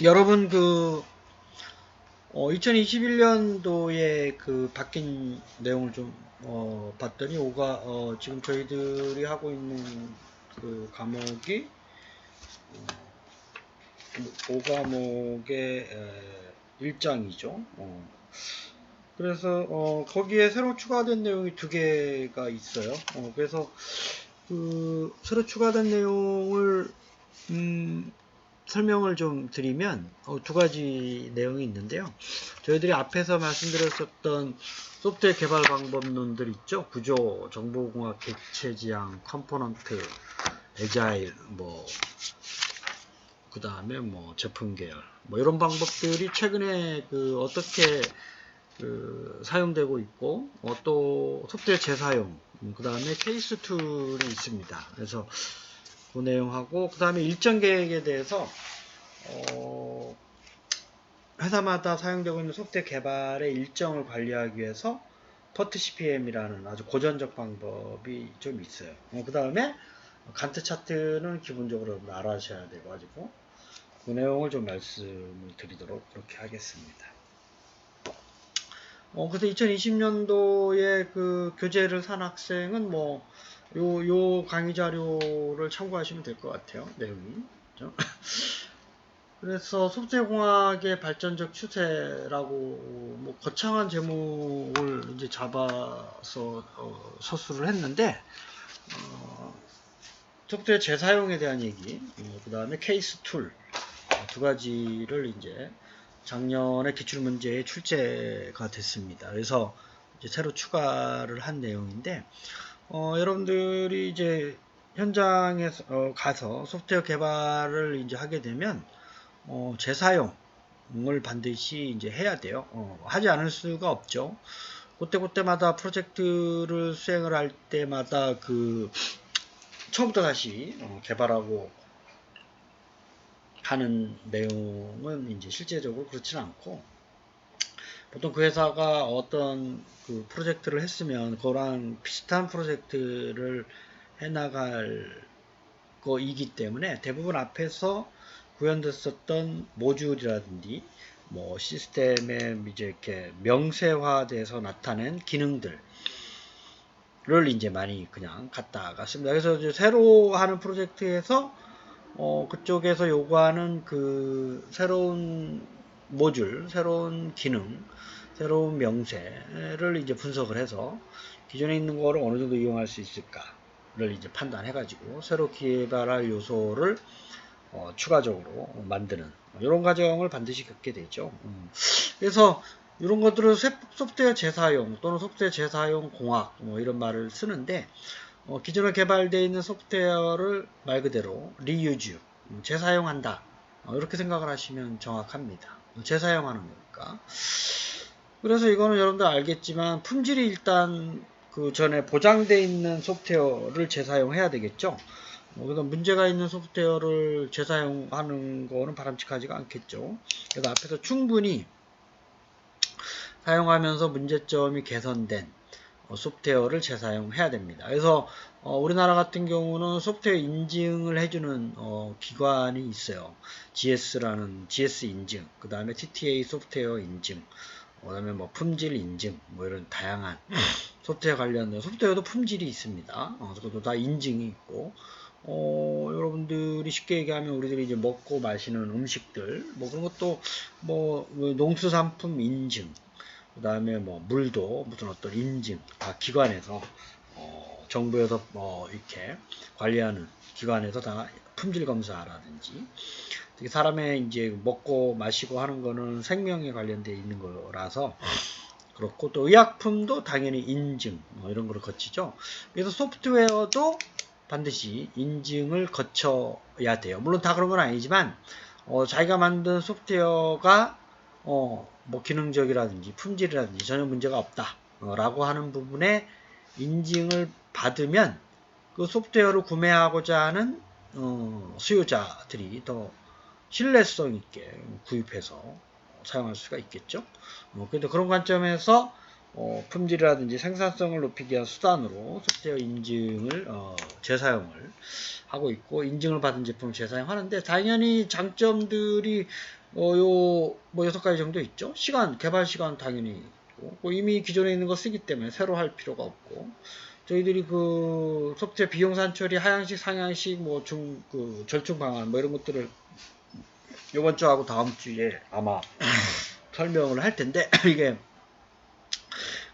여러분 2021년도에 바뀐 내용을 좀 봤더니 지금 저희들이 하고 있는 그 과목이 5과목의 1장이죠. 그래서 거기에 새로 추가된 내용이 두 개가 있어요. 그래서 새로 추가된 내용을 설명을 좀 드리면 두 가지 내용이 있는데요. 저희들이 앞에서 말씀드렸었던 소프트웨어 개발 방법론들 있죠. 구조, 정보공학, 객체지향, 컴포넌트, 에자일, 그 다음에 제품 계열, 이런 방법들이 최근에 어떻게 사용되고 있고, 또 소프트웨어 재사용, 그 다음에 케이스 툴이 있습니다. 그래서 그 내용하고, 그 다음에 일정 계획에 대해서 회사마다 사용되고 있는 소프트웨어 개발의 일정을 관리하기 위해서 퍼트 CPM이라는 아주 고전적 방법이 좀 있어요. 그 다음에 간트 차트는 기본적으로 알아셔야 돼가지고 그 내용을 좀 말씀을 드리도록 그렇게 하겠습니다. 그래서 2020년도에 교재를 산 학생은 요 강의 자료를 참고하시면 될 것 같아요. 내용이. 그렇죠? 그래서 소프트웨어공학의 발전적 추세라고 거창한 제목을 이제 잡아서 서술을 했는데 소프트웨어 재사용에 대한 얘기, 그 다음에 케이스 툴 두 가지를 이제 작년에 기출문제에 출제가 됐습니다. 그래서 이제 새로 추가를 한 내용인데 여러분들이 이제 현장에 가서 소프트웨어 개발을 이제 하게 되면 재사용을 반드시 이제 해야 돼요. 하지 않을 수가 없죠. 그때마다 프로젝트를 수행을 할 때마다 처음부터 다시 개발하고 하는 내용은 이제 실제적으로 그렇지는 않고, 보통 그 회사가 어떤 프로젝트를 했으면 그거랑 비슷한 프로젝트를 해나갈 거이기 때문에 대부분 앞에서 구현됐었던 모듈이라든지 시스템에 이제 이렇게 명세화돼서 나타낸 기능들을 이제 많이 그냥 갖다가 씁니다. 그래서 이제 새로 하는 프로젝트에서 그쪽에서 요구하는 새로운 모듈, 새로운 기능, 새로운 명세를 이제 분석을 해서 기존에 있는 거를 어느 정도 이용할 수 있을까를 이제 판단해가지고 새로 개발할 요소를 추가적으로 만드는 이런 과정을 반드시 겪게 되죠. 그래서 이런 것들을 소프트웨어 재사용 또는 소프트웨어 재사용 공학 이런 말을 쓰는데 기존에 개발되어 있는 소프트웨어를 말 그대로 리유즈, 재사용한다. 이렇게 생각을 하시면 정확합니다. 재사용하는 거니까. 그래서 이거는 여러분들 알겠지만 품질이 일단 그 전에 보장되어 있는 소프트웨어를 재사용해야 되겠죠. 그래서 문제가 있는 소프트웨어를 재사용하는 거는 바람직하지가 않겠죠. 그래서 앞에서 충분히 사용하면서 문제점이 개선된 소프트웨어를 재사용해야 됩니다. 그래서 우리나라 같은 경우는 소프트웨어 인증을 해주는 기관이 있어요. GS 인증, 그 다음에 TTA 소프트웨어 인증, 그 다음에 품질 인증, 이런 다양한 소프트웨어 관련된 소프트웨어도 품질이 있습니다. 그것도 다 인증이 있고, 여러분들이 쉽게 얘기하면 우리들이 이제 먹고 마시는 음식들, 그런 것도 농수산품 인증, 그 다음에 물도 무슨 어떤 인증, 다 기관에서 정부에서 이렇게 관리하는 기관에서 다 품질 검사라든지, 특히 사람의 이제 먹고 마시고 하는 거는 생명에 관련되어 있는 거라서 그렇고, 또 의약품도 당연히 인증 이런 거를 거치죠. 그래서 소프트웨어도 반드시 인증을 거쳐야 돼요. 물론 다 그런 건 아니지만 자기가 만든 소프트웨어가 기능적이라든지 품질이라든지 전혀 문제가 없다 라고 하는 부분에 인증을 받으면 그 소프트웨어를 구매하고자 하는 수요자들이 더 신뢰성 있게 구입해서 사용할 수가 있겠죠. 그런데 그런 관점에서 품질이라든지 생산성을 높이기 위한 수단으로 소프트웨어 인증을 재사용을 하고 있고, 인증을 받은 제품을 재사용하는데, 당연히 장점들이 뭐 6가지 정도 있죠. 개발 시간 당연히 있고, 이미 기존에 있는 거 쓰기 때문에 새로 할 필요가 없고, 저희들이 그 소프트웨어 비용 산출이 하향식, 상향식, 절충 방안 이런 것들을 이번 주하고 다음 주에 아마 설명을 할 텐데, 이게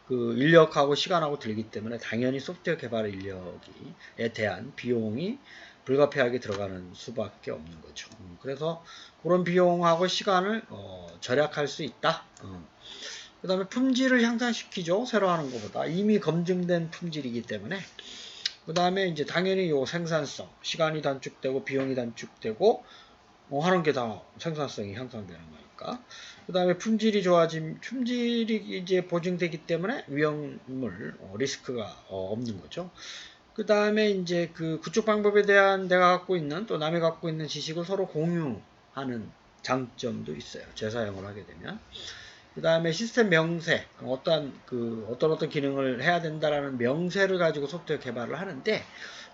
그 인력하고 시간하고 들기 때문에 당연히 소프트웨어 개발 인력에 대한 비용이 불가피하게 들어가는 수밖에 없는 거죠. 그래서 그런 비용하고 시간을 절약할 수 있다. 그 다음에 품질을 향상시키죠. 새로 하는 것보다 이미 검증된 품질이기 때문에. 그 다음에 이제 당연히 요 생산성, 시간이 단축되고 비용이 단축되고 하는 게 다 생산성이 향상되는 거니까. 그 다음에 품질이 이제 보증되기 때문에 위험물, 리스크가 없는 거죠. 그 다음에 이제 그쪽 방법에 대한 내가 갖고 있는 또 남이 갖고 있는 지식을 서로 공유하는 장점도 있어요. 재사용을 하게 되면. 그 다음에 시스템 명세, 어떤 기능을 해야 된다라는 명세를 가지고 소프트웨어 개발을 하는데,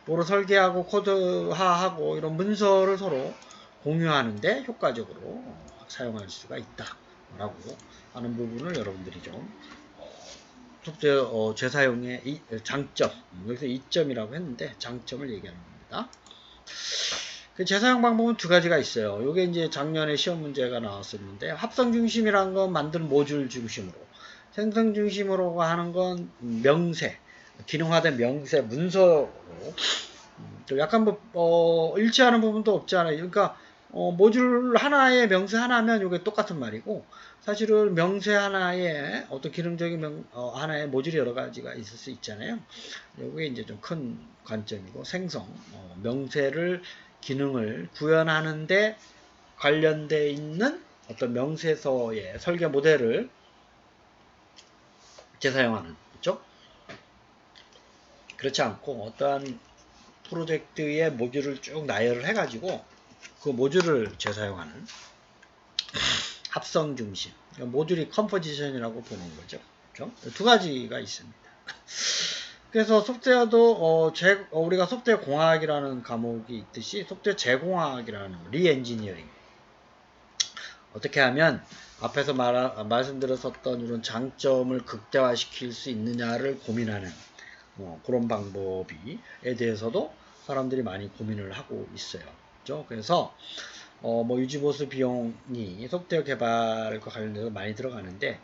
뭐로 설계하고 코드화하고 이런 문서를 서로 공유하는데 효과적으로 사용할 수가 있다라고 하는 부분을 여러분들이 좀 소프트웨어 재사용의 장점, 여기서 이점이라고 했는데 장점을 얘기하는 겁니다. 그 재사용 방법은 두 가지가 있어요. 이게 이제 작년에 시험 문제가 나왔었는데, 합성 중심이라는 건 만든 모듈 중심으로, 생성 중심으로 하는 건 명세, 기능화된 명세 문서로, 약간 일치하는 부분도 없지 않아요. 그러니까 모듈 하나에 명세 하나면 이게 똑같은 말이고, 사실은 명세 하나에 어떤 기능적인 하나의 모듈이 여러 가지가 있을 수 있잖아요. 이게 이제 좀 큰 관점이고, 명세를 기능을 구현하는데 관련돼 있는 어떤 명세서의 설계 모델을 재사용하는 거죠. 그렇지 않고 어떠한 프로젝트의 모듈을 쭉 나열을 해가지고 그 모듈을 재사용하는 합성 중심, 모듈이 컴포지션이라고 보는 거죠. 그렇죠? 두 가지가 있습니다. 그래서 소프트웨어도 우리가 소프트웨어 공학이라는 과목이 있듯이 소프트웨어 제공학이라는 리엔지니어링, 어떻게 하면 앞에서 말씀드렸었던 이런 장점을 극대화시킬 수 있느냐를 고민하는 그런 방법에 대해서도 사람들이 많이 고민을 하고 있어요. 그렇죠? 그래서 유지보수 비용이 소프트웨어 개발과 관련돼서 많이 들어가는데,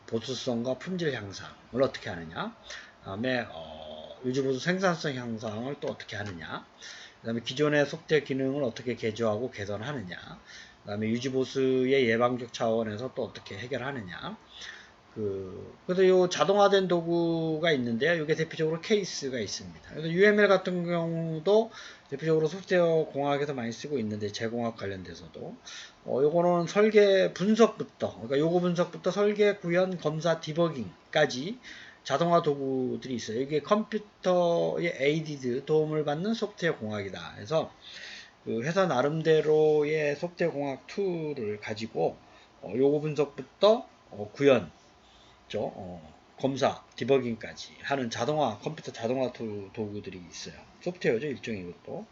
보수성과 품질 향상을 어떻게 하느냐, 그 다음에 유지보수 생산성 향상을 또 어떻게 하느냐, 그 다음에 기존의 소프트웨어 기능을 어떻게 개조하고 개선하느냐, 그 다음에 유지보수의 예방적 차원에서 또 어떻게 해결하느냐. 그래서 요 자동화된 도구가 있는데요. 이게 대표적으로 케이스가 있습니다. 그래서 UML 같은 경우도 대표적으로 소프트웨어 공학에서 많이 쓰고 있는데, 제공학 관련돼서도 요거는 설계 분석부터, 그러니까 요거 분석부터 설계, 구현, 검사, 디버깅까지 자동화 도구들이 있어요. 이게 컴퓨터의 에이디드 도움을 받는 소프트웨어 공학이다. 그래서 그 회사 나름대로의 소프트웨어 공학 툴을 가지고 요거 분석부터 구현, 검사, 디버깅까지 하는 컴퓨터 자동화 도구들이 있어요. 소프트웨어죠, 일종의 것도.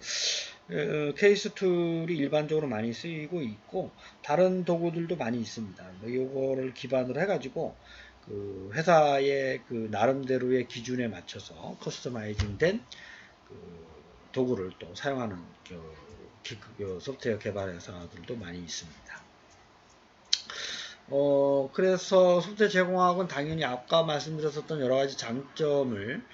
케이스 툴이 일반적으로 많이 쓰이고 있고, 다른 도구들도 많이 있습니다. 요거를 기반으로 해가지고 그 회사의 그 나름대로의 기준에 맞춰서 커스터마이징 된 도구를 또 사용하는 소프트웨어 개발 회사들도 많이 있습니다. 그래서 소프트웨어 제공학은 당연히 아까 말씀드렸었던 여러 가지 장점을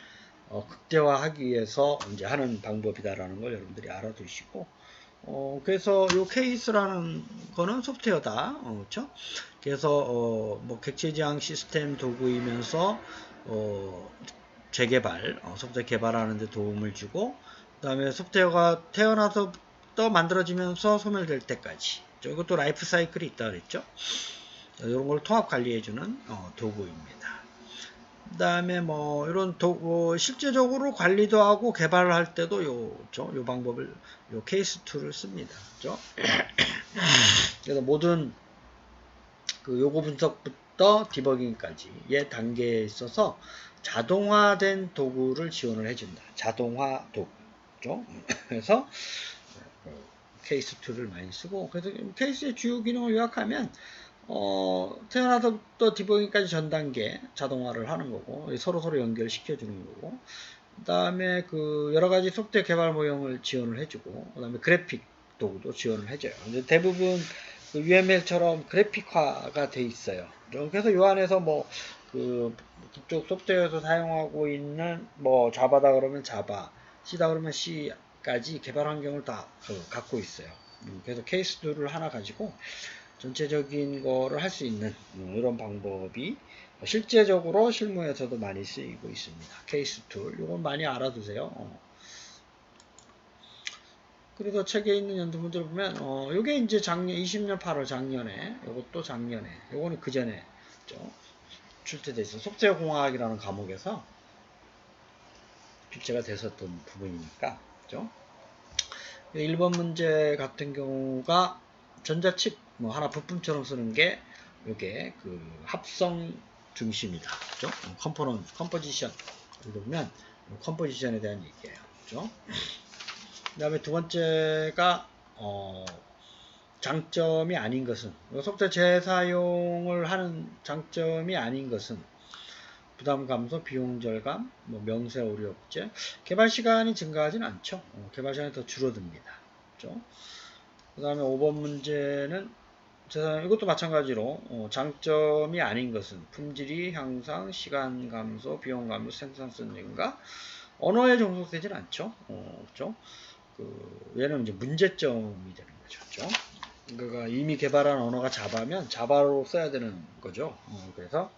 극대화하기 위해서 이제 하는 방법이다라는 걸 여러분들이 알아두시고, 그래서 요 케이스라는 거는 소프트웨어다. 그렇죠? 그래서 객체 지향 시스템 도구이면서 재개발, 소프트웨어 개발하는 데 도움을 주고, 그다음에 소프트웨어가 태어나서부터 만들어지면서 소멸될 때까지, 이것도 라이프 사이클이 있다 그랬죠? 이런 걸 통합 관리해주는 도구입니다. 그 다음에 이런 실제적으로 관리도 하고 개발을 할 때도 요 방법을, 요 케이스 툴을 씁니다. 그래서 모든 요거 분석 부터 디버깅까지의 단계에 있어서 자동화된 도구를 지원을 해준다. 자동화 도구죠. 그래서 케이스 2를 많이 쓰고, 그래서 케이스의 주요 기능을 요약하면 태어나서부터 디버깅까지 전 단계 자동화를 하는 거고, 서로 연결시켜 주는 거고, 그 다음에 그 여러 가지 소프트웨어 개발 모형을 지원을 해주고, 그 다음에 그래픽 도구도 지원을 해줘요. 근데 대부분 그 UML처럼 그래픽화가 돼 있어요. 그래서 요 안에서 뭐 그쪽 소프트웨어에서 사용하고 있는 뭐 자바다 그러면 자바, C다 그러면 C까지 개발 환경을 다 갖고 있어요. 그래서 케이스2를 하나 가지고 전체적인 거를 할 수 있는 이런 방법이 실제적으로 실무에서도 많이 쓰이고 있습니다. 케이스 툴, 이건 많이 알아두세요. 그래서 책에 있는 연두 문제를 보면, 요게 이제 작년, 20년 8월 작년에, 요것도 작년에, 요거는 그 전에, 출제돼 있어. 소프트웨어 공학이라는 과목에서 출제가 됐었던 부분이니까, 그죠? 1번 문제 같은 경우가 전자칩, 뭐 하나 부품처럼 쓰는 게, 요게 그 합성 중심이다. 그죠? 컴포지션. 여기 보면, 컴포지션에 대한 얘기예요. 그죠? 그 다음에 두 번째가 장점이 아닌 것은, 소프트웨어 재사용을 하는 장점이 아닌 것은 부담 감소, 비용 절감, 뭐 명세 오류 억제, 개발 시간이 증가하진 않죠. 개발 시간이 더 줄어듭니다. 그렇죠? 그 다음에 5번 문제는 이것도 마찬가지로 장점이 아닌 것은 품질이 향상, 시간 감소, 비용 감소, 생산성 증가, 언어에 종속되진 않죠. 그렇죠? 얘는 이제 문제점이 되는 거죠. 그렇죠? 그러니까 이미 개발한 언어가 자바면 자바로 써야 되는 거죠. 그래서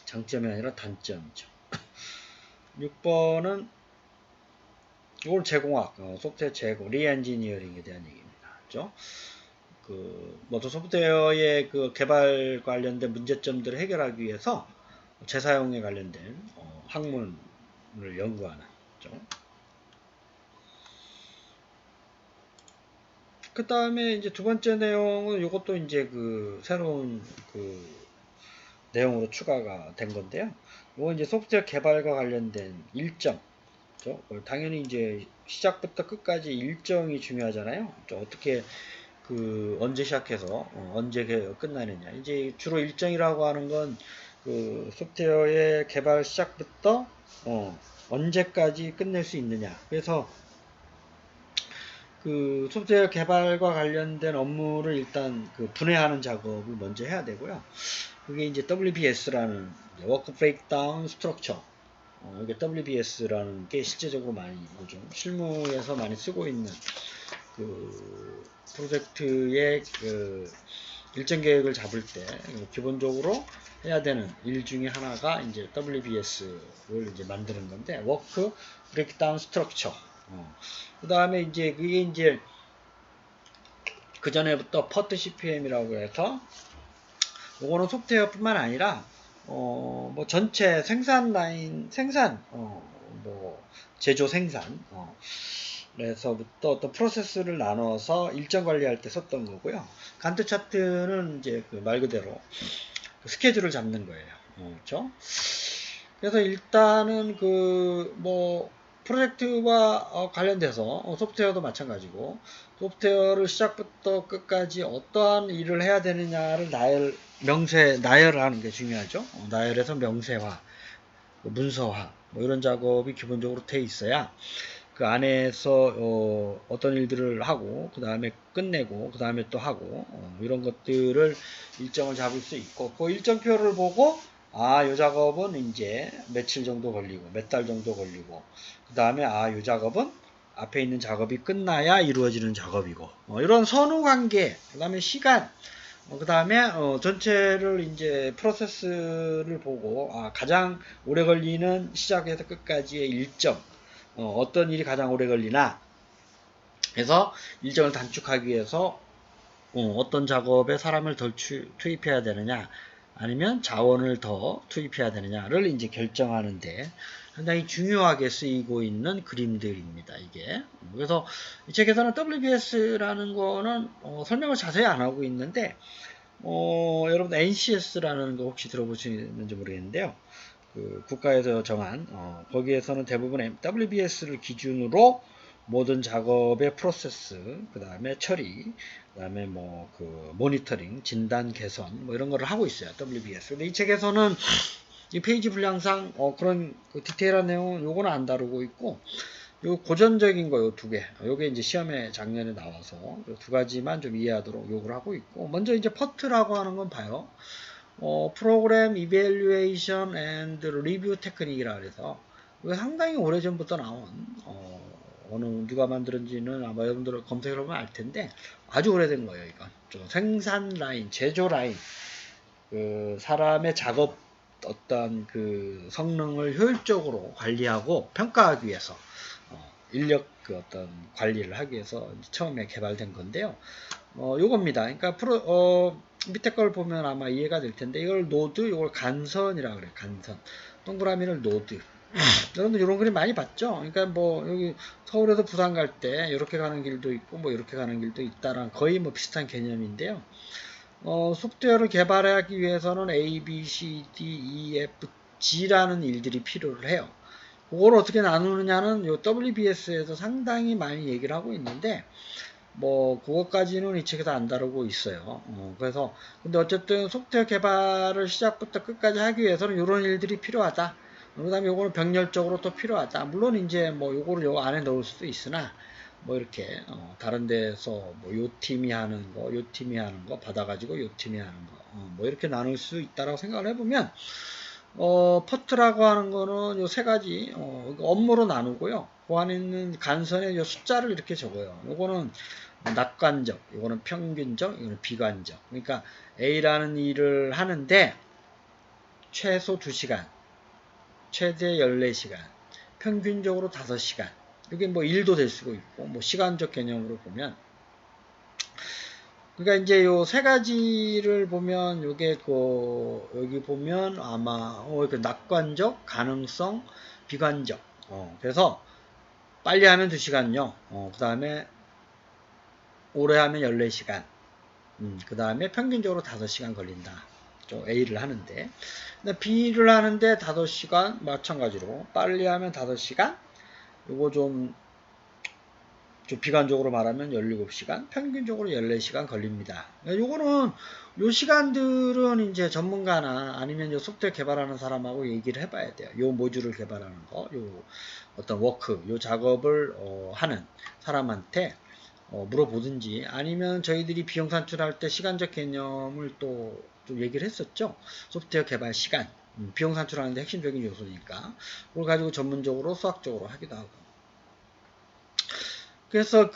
장점이 아니라 단점이죠. 6번은 이걸 제공학, 소프트웨어 제공, 리엔지니어링에 대한 얘기입니다. 그렇죠? 모터 소프트웨어의 그 개발 관련된 문제점들을 해결하기 위해서 재사용에 관련된 학문을 연구하는. 그렇죠? 그 다음에 이제 두 번째 내용은 이것도 이제 그 새로운 그 내용으로 추가가 된 건데요. 이건 이제 소프트웨어 개발과 관련된 일정. 그렇죠? 당연히 이제 시작부터 끝까지 일정이 중요하잖아요. 어떻게 언제 시작해서 언제 끝나느냐. 이제 주로 일정이라고 하는 건 그 소프트웨어의 개발 시작부터 언제까지 끝낼 수 있느냐. 그래서 그 소프트웨어 개발과 관련된 업무를 일단 분해하는 작업을 먼저 해야 되고요. 그게 이제 WBS라는 Work Breakdown Structure. 이게 WBS라는 게 실제적으로 많이 요즘 실무에서 많이 쓰고 있는 그 프로젝트의 그 일정 계획을 잡을 때 기본적으로 해야 되는 일 중에 하나가 이제 WBS를 이제 만드는 건데 Work Breakdown Structure. 그 다음에 이제 그게 이제 그 전에부터 PERT CPM이라고 해서 이거는 소프트웨어뿐만 아니라 뭐 전체 생산 라인 뭐 제조 생산 그래서부터 또 프로세스를 나눠서 일정 관리할 때 썼던 거고요. 간트 차트는 이제 말 그대로 스케줄을 잡는 거예요. 그렇죠? 그래서 일단은 뭐 프로젝트와 관련돼서 소프트웨어도 마찬가지고 소프트웨어를 시작부터 끝까지 어떠한 일을 해야 되느냐를 나열하는 게 중요하죠. 나열해서 명세화, 문서화 뭐 이런 작업이 기본적으로 돼 있어야 그 안에서 어떤 일들을 하고 그 다음에 끝내고 그 다음에 또 하고 이런 것들을 일정을 잡을 수 있고 그 일정표를 보고 이 작업은 이제 며칠 정도 걸리고 몇 달 정도 걸리고 그 다음에 이 작업은 앞에 있는 작업이 끝나야 이루어지는 작업이고 이런 선후 관계 그 다음에 시간 그 다음에 전체를 이제 프로세스를 보고 가장 오래 걸리는 시작에서 끝까지의 일정 어떤 일이 가장 오래 걸리나 해서 일정을 단축하기 위해서 어떤 작업에 사람을 덜 투입해야 되느냐 아니면 자원을 더 투입해야 되느냐를 이제 결정하는데 상당히 중요하게 쓰이고 있는 그림들입니다. 이게 그래서 이 책에서는 WBS라는 거는 설명을 자세히 안 하고 있는데 여러분 NCS라는 거 혹시 들어보시는지 모르겠는데요. 그 국가에서 정한 거기에서는 대부분 WBS를 기준으로 모든 작업의 프로세스, 그 다음에 처리, 그 다음에 뭐 그 모니터링, 진단, 개선 뭐 이런 거를 하고 있어요. WBS. 근데 이 책에서는 이 페이지 분량상 그런 그 디테일한 내용은 요거는 안 다루고 있고, 요 고전적인 거 요 두 개, 요게 이제 시험에 작년에 나와서 요 두 가지만 좀 이해하도록 요구를 하고 있고, 먼저 이제 퍼트라고 하는 건 봐요. 프로그램 이벨루에이션 앤드 리뷰 테크닉이라 그래서 이거 상당히 오래전부터 나온 어느 누가 만들었는지는 아마 여러분들 검색을 하면 알 텐데 아주 오래된 거예요. 이건 좀 생산 라인, 제조 라인, 그 사람의 작업 어떤 그 성능을 효율적으로 관리하고 평가하기 위해서 인력 그 어떤 관리를 하기 위해서 처음에 개발된 건데요. 요겁니다. 그러니까 밑에 걸 보면 아마 이해가 될 텐데 이걸 노드, 이걸 간선이라고 그래요. 간선. 동그라미를 노드. 여러분들 이런 그림 많이 봤죠? 그러니까 뭐 여기 서울에서 부산 갈 때 이렇게 가는 길도 있고 뭐 이렇게 가는 길도 있다랑 거의 뭐 비슷한 개념인데요. 소프트웨어를 개발하기 위해서는 A, B, C, D, E, F, G라는 일들이 필요를 해요. 그걸 어떻게 나누느냐는 요 WBS에서 상당히 많이 얘기를 하고 있는데 뭐 그것까지는 이 책에서 안 다루고 있어요. 그래서 근데 어쨌든 소프트웨어 개발을 시작부터 끝까지 하기 위해서는 이런 일들이 필요하다. 그다음에 요거는 병렬적으로 또 필요하다. 물론 이제 뭐 요거를 요 안에 넣을 수도 있으나 뭐 이렇게 다른 데서 뭐 요 팀이 하는 거, 요 팀이 하는 거 받아가지고 요 팀이 하는 거, 뭐 이렇게 나눌 수 있다라고 생각을 해보면 퍼트라고 하는 거는 요 세 가지 업무로 나누고요. 그 안에 있는 간선의 요 숫자를 이렇게 적어요. 요거는 낙관적, 이거는 평균적, 이거는 비관적. 그러니까 A라는 일을 하는데 최소 2시간, 최대 14시간, 평균적으로 5시간. 이게 뭐 일도 될 수도 있고, 뭐 시간적 개념으로 보면. 그러니까 이제 요 세 가지를 보면 요게 여기 보면 아마 그 낙관적, 가능성, 비관적. 그래서 빨리 하면 2시간요. 그 다음에 오래 하면 14시간. 그 다음에 평균적으로 5시간 걸린다. A를 하는데. B를 하는데 5시간 마찬가지로 빨리 하면 5시간. 요거 좀 비관적으로 말하면 17시간, 평균적으로 14시간 걸립니다. 요거는 요 시간들은 이제 전문가나 아니면 요 소프트웨어 개발하는 사람하고 얘기를 해봐야 돼요. 요 모듈을 개발하는 거, 요 어떤 워크, 요 작업을 하는 사람한테 물어보든지 아니면 저희들이 비용 산출할 때 시간적 개념을 또 좀 얘기를 했었죠. 소프트웨어 개발 시간, 비용 산출하는데 핵심적인 요소니까 그걸 가지고 전문적으로 수학적으로 하기도 하고. 그래서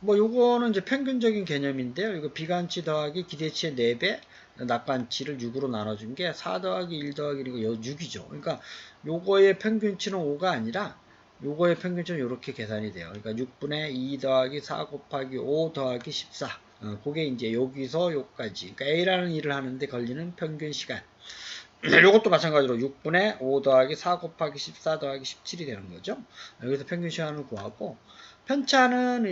뭐 요거는 이제 평균적인 개념인데요. 이거 비관치 더하기 기대치의 4배, 낙관치를 6으로 나눠준 게 4 더하기 1 더하기 1이고 6이죠. 그러니까 요거의 평균치는 5가 아니라 요거의 평균치는 이렇게 계산이 돼요. 그러니까 6분의 2 더하기 4 곱하기 5 더하기 14. 그게 이제 여기서 여기까지. 그러니까 A라는 일을 하는데 걸리는 평균 시간. 요것도 마찬가지로 6분의 5 더하기 4 곱하기 14 더하기 17이 되는 거죠. 여기서 평균 시간을 구하고, 편차는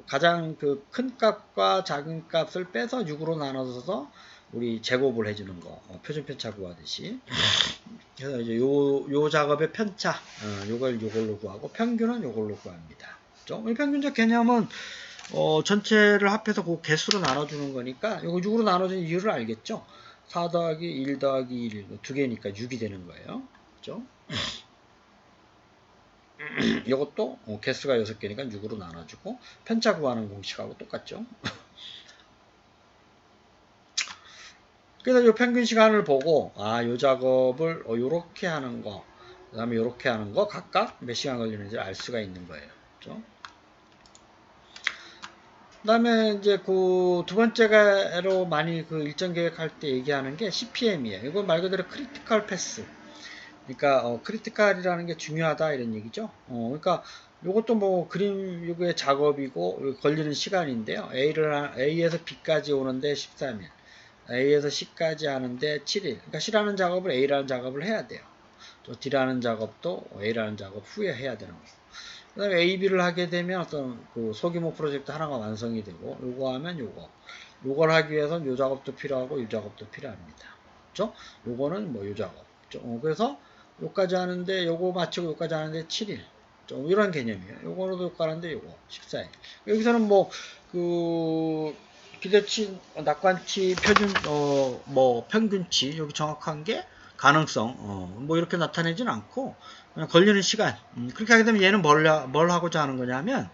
가장 큰 값과 작은 값을 빼서 6으로 나눠서 우리 제곱을 해주는 거, 표준 편차 구하듯이. 그래서 이제 요 작업의 편차, 요걸로 구하고, 평균은 요걸로 구합니다. 이 평균적 개념은 전체를 합해서 그 개수로 나눠주는 거니까, 요거 6으로 나눠준 이유를 알겠죠? 4 더하기 1 더하기 1, 두 개니까 6이 되는 거예요. 그죠? 이것도 개수가 6개니까 6으로 나눠주고 편차 구하는 공식하고 똑같죠. 그래서 이 평균 시간을 보고 이 작업을 요렇게 하는 거, 그 다음에 요렇게 하는 거 각각 몇 시간 걸리는지 알 수가 있는 거예요. 그렇죠? 그 다음에 이제 두 번째로 많이 일정 계획할 때 얘기하는 게 CPM이에요. 이건 말 그대로 크리티컬 패스. 그러니까 크리티컬이라는 게 중요하다 이런 얘기죠. 그러니까 이것도 뭐 그림 요구의 작업이고 걸리는 시간인데요. A에서 B까지 오는데 13일, A에서 C까지 하는데 7일. 그러니까 C라는 작업을 A라는 작업을 해야 돼요. 또 D라는 작업도 A라는 작업 후에 해야 되는 거고. 그 다음에 A, B를 하게 되면 어떤 그 소규모 프로젝트 하나가 완성이 되고, 요거 하면 요걸 하기 위해서는 요 작업도 필요하고 요 작업도 필요합니다. 그죠? 요거는 뭐 요 작업. 그래서 요까지 하는데 요거 마치고 요까지 하는데 7일. 이런 개념이에요. 요거로도 요거 하는데 요거 14일. 여기서는 뭐 그 기대치, 낙관치, 표준 뭐 평균치 여기 정확한 게 가능성 뭐 이렇게 나타내진 않고 그냥 걸리는 시간. 그렇게 하게 되면 얘는 뭘 하고자 하는 거냐면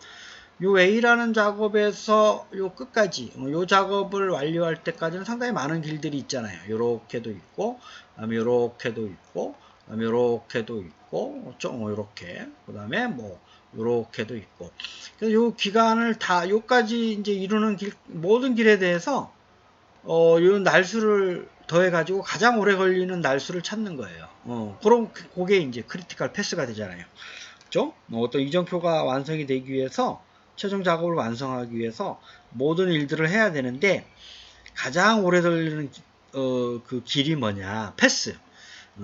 요 A라는 작업에서 요 끝까지 요 작업을 완료할 때까지는 상당히 많은 길들이 있잖아요. 요렇게도 있고 그다음에 요렇게도 있고 그다음에 요렇게도 있고 좀 요렇게 그다음에 뭐 요렇게도 있고 그래서 요 기간을 다 요까지 이제 이루는 모든 길에 대해서 요 날수를 더해 가지고 가장 오래 걸리는 날수를 찾는 거예요. 그럼 그게 이제 크리티컬 패스가 되잖아요. 그죠? 어떤 이정표가 완성이 되기 위해서 최종 작업을 완성하기 위해서 모든 일들을 해야 되는데 가장 오래 걸리는 그 길이 뭐냐? 패스.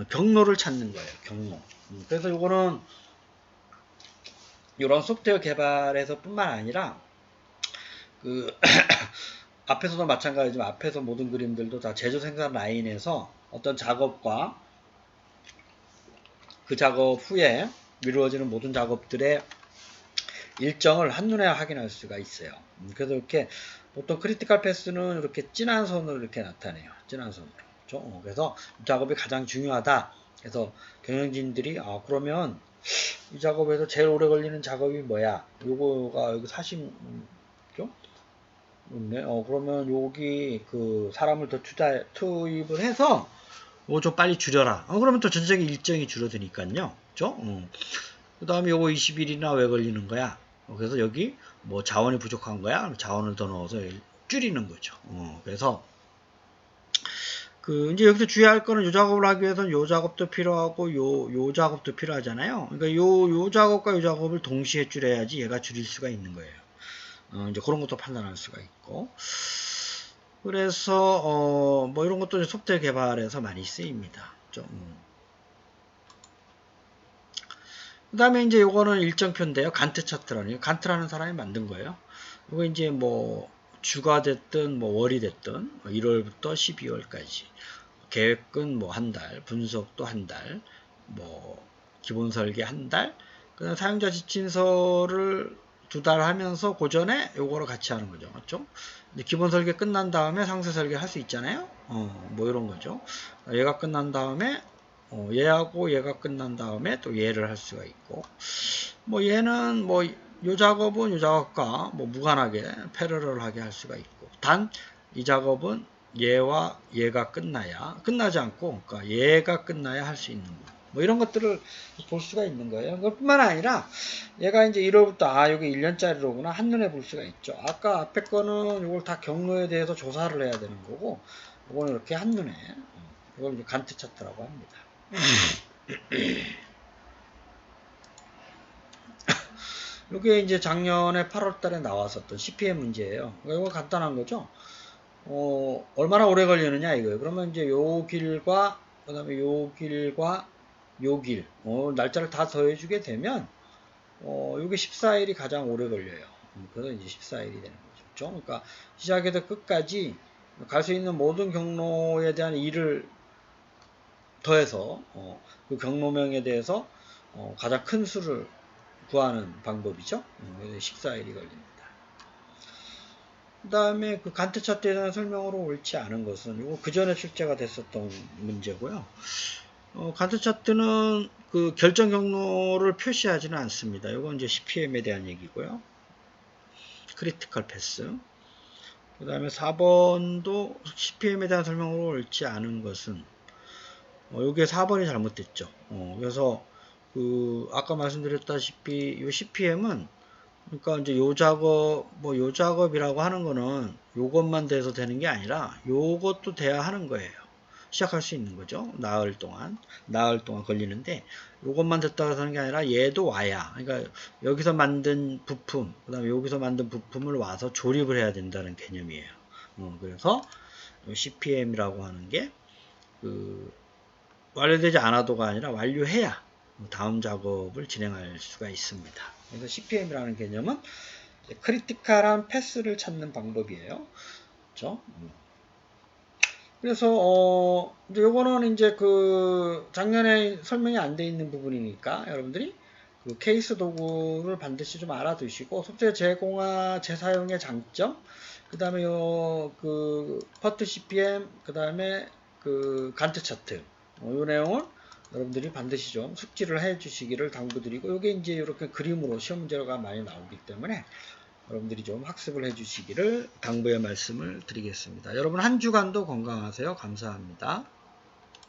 경로를 찾는 거예요. 경로. 그래서 이거는 이런 소프트웨어 개발에서 뿐만 아니라 그 앞에서도 마찬가지지만 앞에서 모든 그림들도 다 제조 생산 라인에서 어떤 작업과 그 작업 후에 이루어지는 모든 작업들의 일정을 한눈에 확인할 수가 있어요. 그래서 이렇게 보통 크리티컬 패스는 이렇게 진한 선으로 이렇게 나타내요. 진한 선으로. 그렇죠? 그래서 이 작업이 가장 중요하다. 그래서 경영진들이 그러면 이 작업에서 제일 오래 걸리는 작업이 뭐야? 요거가 여기 40죠? 네. 그러면 여기 그 사람을 더 투입을 해서 요거 좀 빨리 줄여라. 그러면 또 전체적인 일정이 줄어드니까요. 그죠? 그 다음에 요거 20일이나 왜 걸리는 거야? 그래서 여기 뭐 자원이 부족한 거야? 자원을 더 넣어서 줄이는 거죠. 그래서 그 이제 여기서 주의할 거는 요 작업을 하기 위해서는 요 작업도 필요하고 요 작업도 필요하잖아요. 그러니까 요 작업과 요 작업을 동시에 줄여야지 얘가 줄일 수가 있는 거예요. 이제 그런 것도 판단할 수가 있고. 그래서 뭐 이런 것도 소프트웨어 개발에서 많이 쓰입니다. 좀. 그 다음에 이제 요거는 일정표인데요. 간트 차트라는, 간트라는 사람이 만든 거예요. 이거 이제 뭐, 주가 됐든, 뭐, 월이 됐든, 1월부터 12월까지. 계획은 뭐, 한 달, 분석도 한 달, 뭐, 기본 설계 한 달, 그 다음 사용자 지침서를 2달 하면서 그 전에 요거를 같이 하는 거죠. 맞죠? 기본 설계 끝난 다음에 상세 설계 할 수 있잖아요. 뭐 이런 거죠. 얘가 끝난 다음에 얘하고 얘가 끝난 다음에 또 얘를 할 수가 있고 뭐 얘는 뭐 요 작업은 요 작업과 뭐 무관하게 패러럴하게 할 수가 있고 단 이 작업은 얘와 얘가 끝나지 않고 그러니까 얘가 끝나야 할 수 있는 거. 뭐 이런 것들을 볼 수가 있는 거예요. 그것뿐만 아니라 얘가 이제 1월부터 여기 1년짜리로구나 한눈에 볼 수가 있죠. 아까 앞에 거는 이걸 다 경로에 대해서 조사를 해야 되는 거고 이거는 이렇게 한눈에 이걸 이제 간트 차트라고 합니다. 이게 이제 작년에 8월 달에 나왔었던 CPM 문제예요. 이거 간단한 거죠. 얼마나 오래 걸리느냐 이거예요. 그러면 이제 요 길과 그다음에 요 길과 요 길, 날짜를 다 더해주게 되면 요게 14일이 가장 오래 걸려요. 그래서 이제 14일이 되는 거죠. 그러니까 시작에서 끝까지 갈 수 있는 모든 경로에 대한 일을 더해서 그 경로명에 대해서 가장 큰 수를 구하는 방법이죠. 14일이 걸립니다. 그 다음에 그 간트 차트에 대한 설명으로 옳지 않은 것은 이거 그 전에 출제가 됐었던 문제고요. 간트 차트는 그 결정 경로를 표시하지는 않습니다. 이건 이제 CPM에 대한 얘기고요. 크리티컬 패스. 그 다음에 4번도 CPM에 대한 설명으로 옳지 않은 것은 요게 4번이 잘못됐죠. 그래서 그 아까 말씀드렸다시피 요 CPM은 그러니까 이제 요 작업 뭐 요 작업이라고 하는 거는 요것만 돼서 되는 게 아니라 요것도 돼야 하는 거예요. 시작할 수 있는 거죠. 나흘 동안 걸리는데 요것만 됐다고 하는 게 아니라 얘도 와야 그러니까 여기서 만든 부품 그다음에 여기서 만든 부품을 와서 조립을 해야 된다는 개념이에요. 그래서 CPM이라고 하는 게 그 완료되지 않아도가 아니라 완료해야 다음 작업을 진행할 수가 있습니다. 그래서 CPM이라는 개념은 크리티컬한 패스를 찾는 방법이에요. 그렇죠? 그래서 이제 요거는 이제 그 작년에 설명이 안 돼 있는 부분이니까 여러분들이 그 케이스 도구를 반드시 좀 알아두시고 소프트웨어 제공화 재사용의 장점, 그 다음에 그 퍼트 CPM, 그 다음에 그 간트 차트, 요 내용을 여러분들이 반드시 좀 숙지를 해 주시기를 당부드리고, 요게 이제 이렇게 그림으로 시험 문제가 많이 나오기 때문에 여러분들이 좀 학습을 해 주시기를 당부의 말씀을 드리겠습니다. 여러분 한 주간도 건강하세요. 감사합니다.